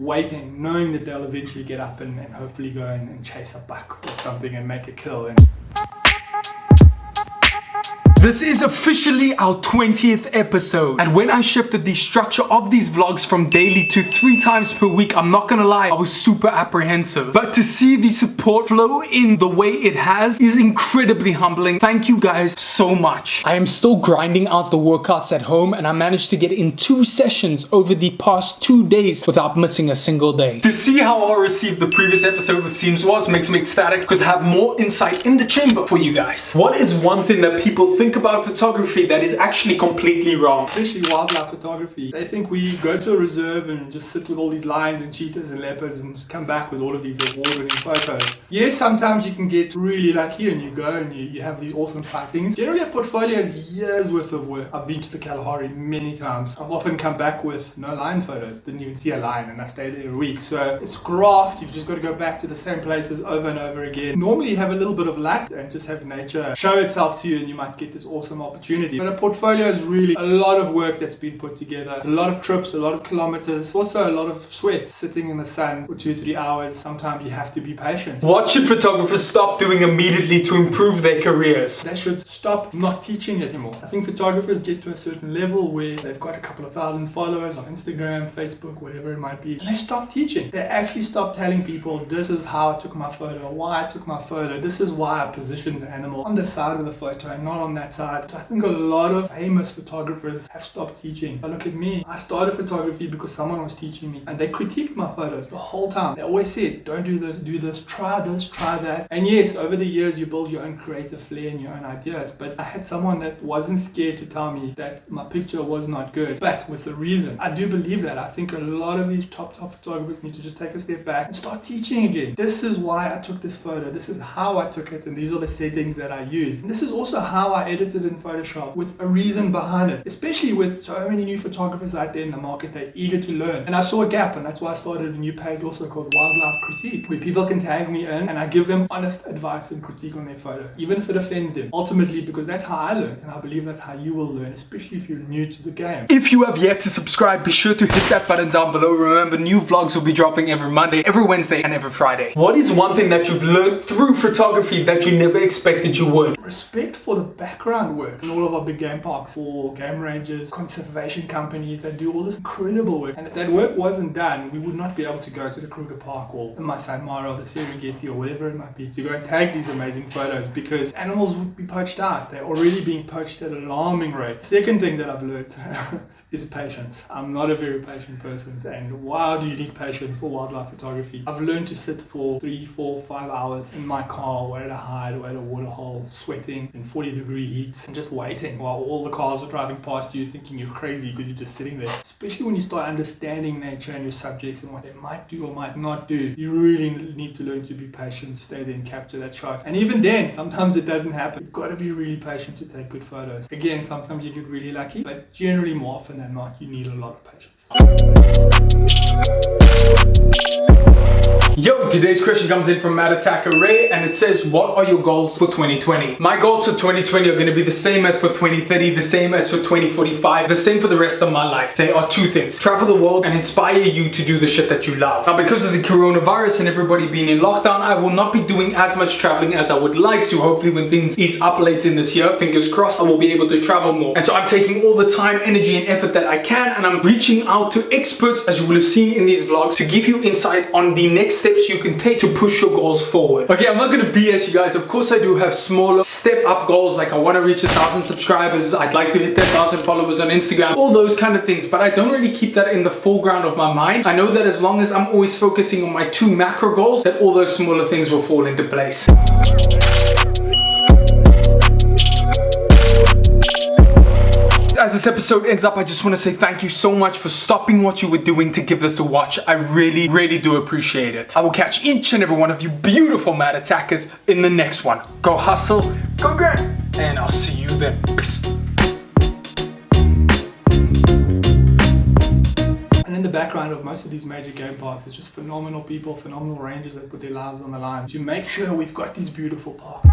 waiting, knowing that they'll eventually get up and hopefully go and chase a buck or something and make a kill. This is officially our 20th episode, and when I shifted the structure of these vlogs from daily to 3 times per week, I'm not gonna lie, I was super apprehensive. But to see the support flow in the way it has is incredibly humbling. Thank you guys so much. I am still grinding out the workouts at home, and I managed to get in 2 sessions over the past 2 days without missing a single day. To see how I received the previous episode with Seyms makes me ecstatic because I have more insight in the chamber for you guys. What is one thing that people think about photography that is actually completely wrong? Especially wildlife photography. They think we go to a reserve and just sit with all these lions and cheetahs and leopards and just come back with all of these award-winning photos. Yes, sometimes you can get really lucky and you go and you have these awesome sightings. Generally a portfolio is years worth of work. I've been to the Kalahari many times. I've often come back with no lion photos. Didn't even see a lion and I stayed there a week. So it's graft. You've just got to go back to the same places over and over again. Normally you have a little bit of luck and just have nature show itself to you and you might get this awesome opportunity. But a portfolio is really a lot of work that's been put together. A lot of trips, a lot of kilometers, also a lot of sweat sitting in the sun for 2-3 hours. Sometimes you have to be patient. What should photographers stop doing immediately to improve their careers? They should stop not teaching anymore. I think photographers get to a certain level where they've got a couple of thousand followers on Instagram, Facebook, whatever it might be, and they stop teaching. They actually stop telling people this is how I took my photo, why I took my photo, this is why I positioned the animal on the side of the photo and not on that side. I think a lot of famous photographers have stopped teaching. But look at me. I started photography because someone was teaching me and they critiqued my photos the whole time. They always said, don't do this, try that. And yes, over the years you build your own creative flair and your own ideas. But I had someone that wasn't scared to tell me that my picture was not good, but with a reason. I do believe that. I think a lot of these top photographers need to just take a step back and start teaching again. This is why I took this photo. This is how I took it. And these are the settings that I use. And this is also how I edited in Photoshop with a reason behind it. Especially with so many new photographers out there in the market, they're eager to learn. And I saw a gap, and that's why I started a new page also called Wildlife Critique, where people can tag me in and I give them honest advice and critique on their photo, even if it offends them. Ultimately, because that's how I learned, and I believe that's how you will learn, especially if you're new to the game. If you have yet to subscribe, be sure to hit that button down below. Remember, new vlogs will be dropping every Monday, every Wednesday, and every Friday. What is one thing that you've learned through photography that you never expected you would? Respect for the background work in all of our big game parks, or game ranges, conservation companies that do all this incredible work. And if that work wasn't done, we would not be able to go to the Kruger Park or the Masai Mara or the Serengeti or whatever it might be to go and take these amazing photos, because animals would be poached out. They're already being poached at alarming rates. Second thing that I've learned is patience. I'm not a very patient person, and wow, do you need patience for wildlife photography. I've learned to sit for 3, 4, 5 hours in my car or at a hide or at a waterhole, sweating in 40-degree heat and just waiting while all the cars are driving past you thinking you're crazy because you're just sitting there. Especially when you start understanding nature and your subjects and what they might do or might not do, you really need to learn to be patient, stay there and capture that shot. And even then, sometimes it doesn't happen. You've got to be really patient to take good photos. Again, sometimes you get really lucky, but generally more often than not, you need a lot of patience. Yo, today's question comes in from MattRossVlogs, and it says, what are your goals for 2020? My goals for 2020 are going to be the same as for 2030, the same as for 2045, the same for the rest of my life. They are 2 things: travel the world and inspire you to do the shit that you love. Now, because of the coronavirus and everybody being in lockdown, I will not be doing as much traveling as I would like to. Hopefully when things ease up later in this year, fingers crossed, I will be able to travel more. And so I'm taking all the time, energy and effort that I can, and I'm reaching out to experts, as you will have seen in these vlogs, to give you insight on the next steps you can take to push your goals forward. Okay, I'm not gonna BS you guys. Of course I do have smaller step up goals, like I want to reach 1,000 subscribers, I'd like to hit 10,000 followers on Instagram, all those kind of things, but I don't really keep that in the foreground of my mind. I know that as long as I'm always focusing on my 2 macro goals, that all those smaller things will fall into place. As this episode ends up, I just want to say thank you so much for stopping what you were doing to give this a watch. I really do appreciate it. I will catch each and every one of you beautiful mad attackers in the next one. Go hustle, go grind, and I'll see you then. Peace. And in the background of most of these major game parks, it's just phenomenal people, phenomenal rangers that put their lives on the line to make sure we've got these beautiful parks.